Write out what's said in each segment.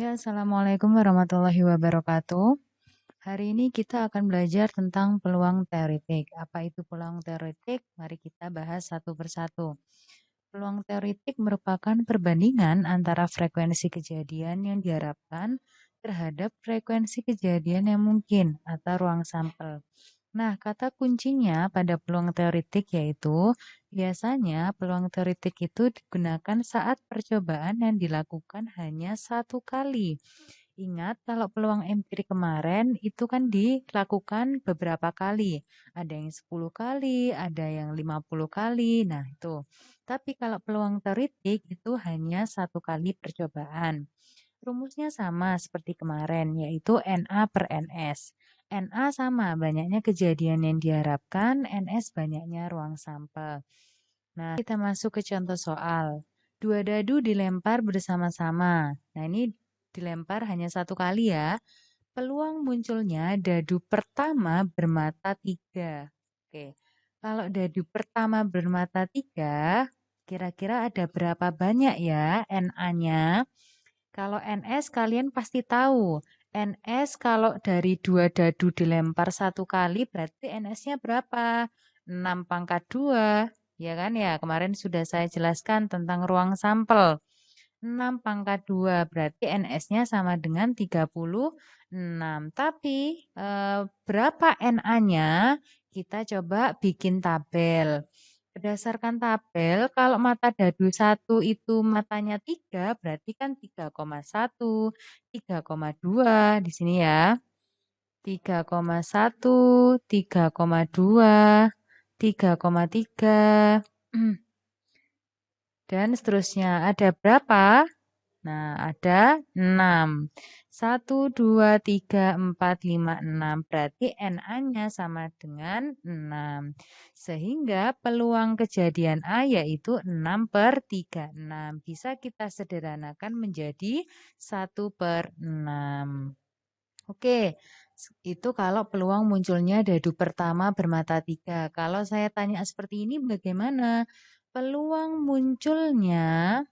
Ya, Assalamualaikum warahmatullahi wabarakatuh. Hari ini kita akan belajar tentang peluang teoretik. Apa itu peluang teoretik? Mari kita bahas satu persatu. Peluang teoretik merupakan perbandingan antara frekuensi kejadian yang diharapkan terhadap frekuensi kejadian yang mungkin atau ruang sampel. Nah, kata kuncinya pada peluang teoretik yaitu biasanya peluang teoretik itu digunakan saat percobaan yang dilakukan hanya satu kali. Ingat, kalau peluang empirik kemarin itu kan dilakukan beberapa kali. Ada yang 10 kali, ada yang 50 kali. Nah, itu. Tapi kalau peluang teoretik itu hanya satu kali percobaan. Rumusnya sama seperti kemarin, yaitu NA per NS. NA sama, banyaknya kejadian yang diharapkan, NS banyaknya ruang sampel. Nah, kita masuk ke contoh soal. Dua dadu dilempar bersama-sama. Nah, ini dilempar hanya satu kali ya. Peluang munculnya dadu pertama bermata 3. Oke, kalau dadu pertama bermata 3, kira-kira ada berapa banyak ya NA-nya? Kalau NS kalian pasti tahu. NS kalau dari dua dadu dilempar satu kali berarti NS-nya berapa? 6 pangkat 2. Ya kan ya, kemarin sudah saya jelaskan tentang ruang sampel. 6 pangkat 2 berarti NS-nya sama dengan 36. Tapi berapa NA-nya? Kita coba bikin tabel. Berdasarkan tabel, kalau mata dadu 1 itu matanya 3, berarti kan 3,1, 3,2 di sini ya. 3,1, 3,2, 3,3. Dan seterusnya. Ada berapa? Nah, ada 6. 1, 2, 3, 4, 5, 6. Berarti NA-nya sama dengan 6. Sehingga peluang kejadian A yaitu 6 per 36. Bisa kita sederhanakan menjadi 1 per 6. Oke, itu kalau peluang munculnya dadu pertama bermata 3. Kalau saya tanya seperti ini bagaimana? Peluang munculnya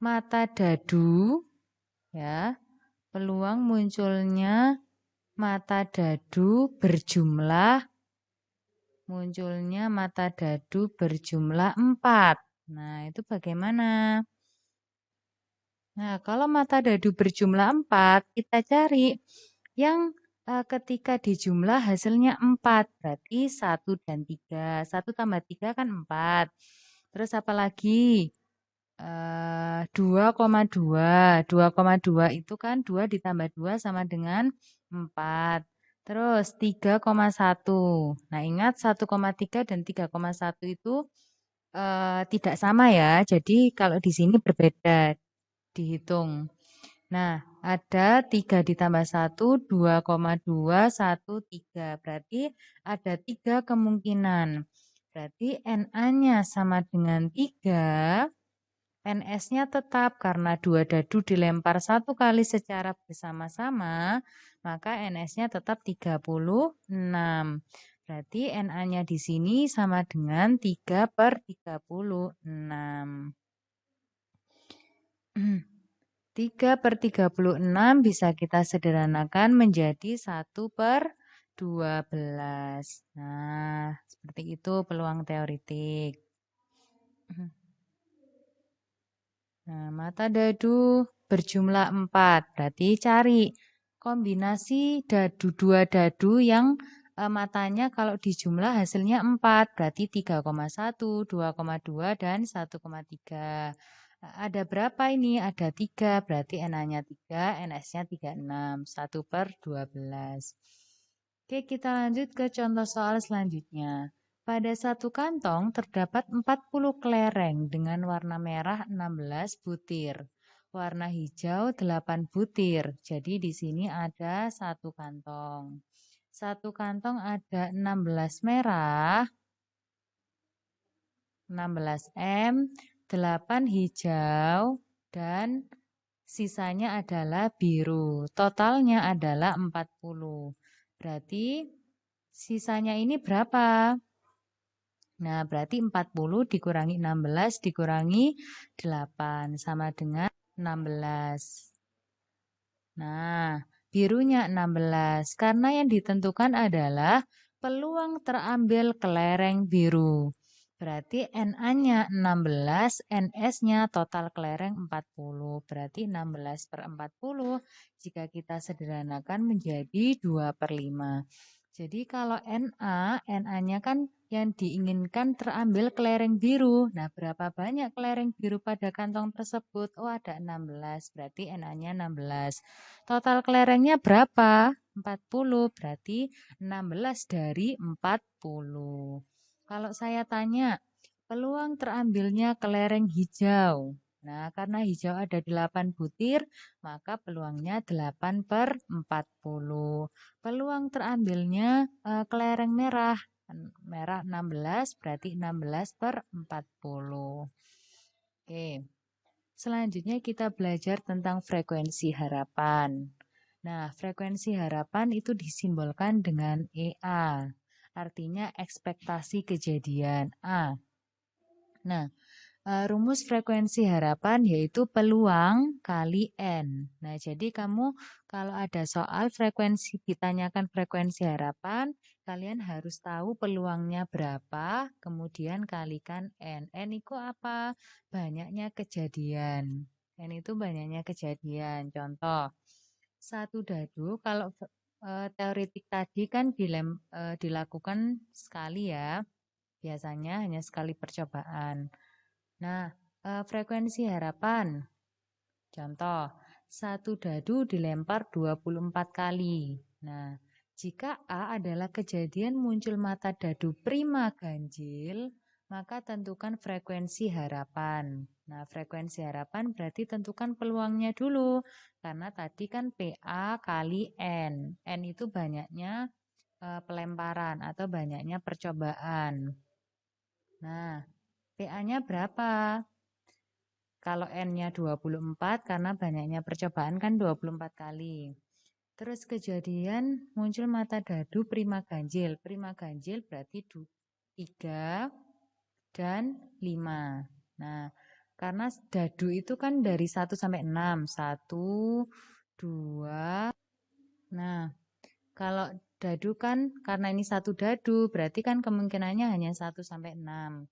mata dadu ya, peluang munculnya mata dadu berjumlah 4. Nah, itu bagaimana? Nah, kalau mata dadu berjumlah 4, kita cari yang ketika dijumlah hasilnya 4, berarti 1 dan 3. 1 tambah 3 kan 4. Terus apa lagi? 2,2. 2,2 itu kan 2 ditambah 2 sama dengan 4. Terus 3,1. Nah, ingat 1,3 dan 3,1 itu tidak sama ya. Jadi kalau di sini berbeda dihitung. Nah, ada 3 ditambah 1, 2,2, 1, 3. Berarti ada 3 kemungkinan. Berarti NA-nya sama dengan 3. NS-nya tetap karena 2 dadu dilempar satu kali secara bersama-sama, maka NS-nya tetap 36. Berarti NA-nya di sini sama dengan 3 per 36. 3 per 36 bisa kita sederhanakan menjadi 1 per 12. Nah, seperti itu peluang teoretik. Nah, mata dadu berjumlah 4. Berarti cari kombinasi dua dadu yang matanya kalau dijumlah hasilnya 4. Berarti 3,1, 2,2, dan 1,3. Ada berapa ini? Ada 3. Berarti NA-nya 3, NS-nya 36. 1 per 12. Oke, kita lanjut ke contoh soal selanjutnya. Pada satu kantong terdapat 40 kelereng dengan warna merah 16 butir, warna hijau 8 butir. Jadi di sini ada satu kantong. Satu kantong ada 16 merah, 16 M, 8 hijau, dan sisanya adalah biru. Totalnya adalah 40. Berarti sisanya ini berapa? Nah, berarti 40 dikurangi 16 dikurangi 8 sama dengan 16. Nah, birunya 16 karena yang ditentukan adalah peluang terambil kelereng biru. Berarti NA-nya 16, NS-nya total kelereng 40. Berarti 16 per 40 jika kita sederhanakan menjadi 2/5. Jadi kalau NA-nya kan yang diinginkan terambil kelereng biru. Nah, berapa banyak kelereng biru pada kantong tersebut? Oh, ada 16. Berarti NA-nya 16. Total kelerengnya berapa? 40. Berarti 16 dari 40. Kalau saya tanya, peluang terambilnya kelereng hijau. Nah, karena hijau ada 8 butir, maka peluangnya 8/40. Peluang terambilnya kelereng merah. Merah 16, berarti 16/40. Oke. Selanjutnya kita belajar tentang frekuensi harapan. Nah, frekuensi harapan itu disimbolkan dengan EA. Artinya ekspektasi kejadian A. Nah, rumus frekuensi harapan yaitu peluang kali N. Nah, jadi kamu kalau ada soal frekuensi, ditanyakan frekuensi harapan, kalian harus tahu peluangnya berapa, kemudian kalikan N. N itu apa? Banyaknya kejadian. N itu banyaknya kejadian. Contoh, satu dadu, kalau teoretik tadi kan dilakukan sekali ya, biasanya hanya sekali percobaan. Nah, frekuensi harapan. Contoh, satu dadu dilempar 24 kali. Nah, jika A adalah kejadian muncul mata dadu prima ganjil, maka tentukan frekuensi harapan. Nah, frekuensi harapan berarti tentukan peluangnya dulu. Karena tadi kan PA kali N. N itu banyaknya pelemparan atau banyaknya percobaan. Nah, PA-nya berapa? Kalau N-nya 24 karena banyaknya percobaan kan 24 kali. Terus kejadian muncul mata dadu prima ganjil. Prima ganjil berarti 3 dan 5. Nah, karena dadu itu kan dari 1 sampai 6. 1, 2. Nah, kalau dadu kan karena ini satu dadu berarti kan kemungkinannya hanya 1 sampai 6.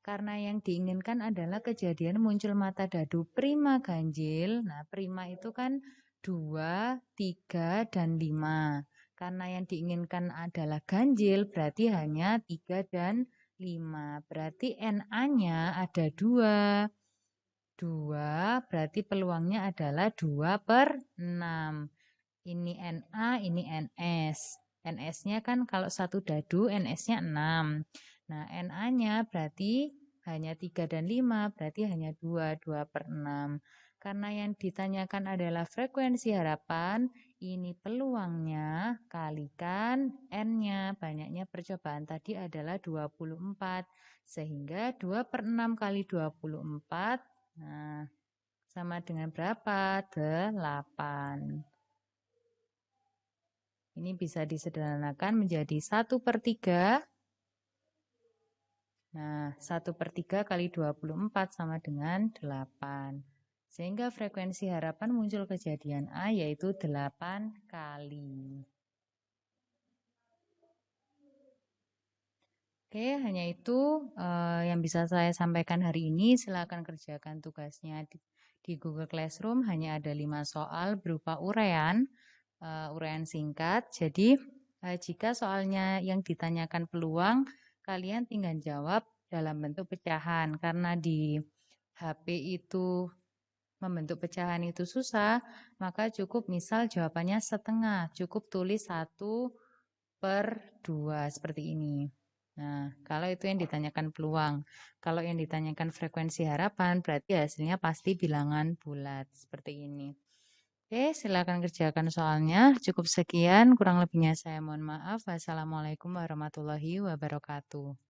Karena yang diinginkan adalah kejadian muncul mata dadu prima ganjil. Nah, prima itu kan 2, 3, dan 5. Karena yang diinginkan adalah ganjil, berarti hanya 3 dan 5. Berarti NA-nya ada 2. 2 berarti peluangnya adalah 2/6. Ini NA, ini NS. NS-nya kan kalau satu dadu, NS-nya 6. Nah, NA-nya berarti hanya 3 dan 5, berarti hanya 2, 2/6. Karena yang ditanyakan adalah frekuensi harapan, ini peluangnya kalikan N-nya, banyaknya percobaan tadi adalah 24. Sehingga 2/6 kali 24, nah, sama dengan berapa? 8. Ini bisa disederhanakan menjadi 1/3. Nah, 1/3 kali 24 sama dengan 8. Sehingga frekuensi harapan muncul kejadian A yaitu 8 kali. Oke, hanya itu yang bisa saya sampaikan hari ini. Silakan kerjakan tugasnya di Google Classroom. Hanya ada 5 soal berupa uraian singkat. Jadi, jika soalnya yang ditanyakan peluang, kalian tinggal jawab dalam bentuk pecahan. Karena di HP itu membentuk pecahan itu susah, maka cukup misal jawabannya setengah. Cukup tulis 1/2 seperti ini. Nah, kalau itu yang ditanyakan peluang. Kalau yang ditanyakan frekuensi harapan, berarti hasilnya pasti bilangan bulat. Seperti ini. Oke, silakan kerjakan soalnya. Cukup sekian, kurang lebihnya saya mohon maaf. Wassalamualaikum warahmatullahi wabarakatuh.